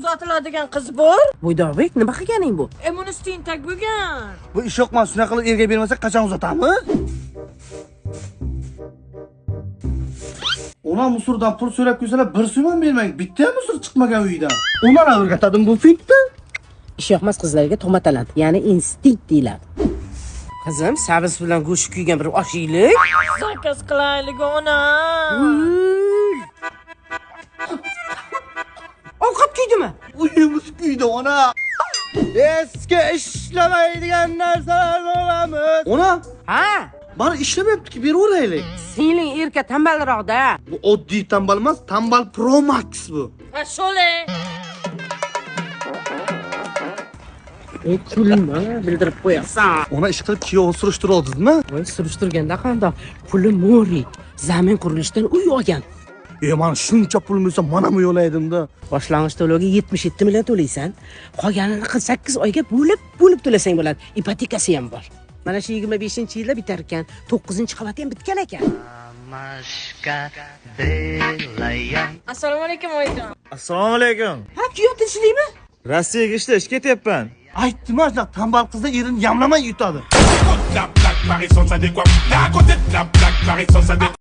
uzatiladigan qiz bor. Bo'ydobek, nima qilganing bu? Immunisti intak bo'lgan. Bu ish yo'qmas, shunaqa qilib erga bermasak qachon uzatamiz? Ona musurdan pul so'rab kelsalar, bir so'm ham bermang. Bitta ham musur chiqmagan uydan. Ular o'rgatadim bu fitni. Ish yoqmas qizlarga tuhmat talant, ya'ni instinkt deyiladi. Qizim, sabz bilan go'sht kuygan bir oshinglik. Zakaz qilaylik ona. Ovqat kuydimi? Uyimiz kuydi ona. Eski ishlamaydigan narsalarni olamiz. Ona, Ha? bari ishlamayapti-ki, beraveraylik. Singling erka tambalroqda. Bu oddiy tambal emas, tambal Pro Max bu. Ha, shole. Kulma, bildirib qo'yasan. Ona ish qilib kuyovni surishtirdingizmi? Voy, surishtirganda qandoq? Puli mo'ri. Zamin qurilishdan uy olgan. Mana shuncha pul bo'lsa, mana bu yo'laydim-da. Boshlang'ich to'lovga 77 million to'laysan. Qolganini 48 oyga bo'lib to'lasang bo'ladi. Ipotekasi ham bor. Mana shu 25-yilda bitar ekan, 9-qavati ham bitgan ekan. Assalomu alaykum oyijon. Assalomu alaykum. Ha, kuyov tinchlikmi? Rossiyaga ishlash ketyapman. Aytdim, ana tambal qizlar erini yamlamay yutadi. La plaque Paris sans adéquat. À côté de la plaque Paris sans adéquat.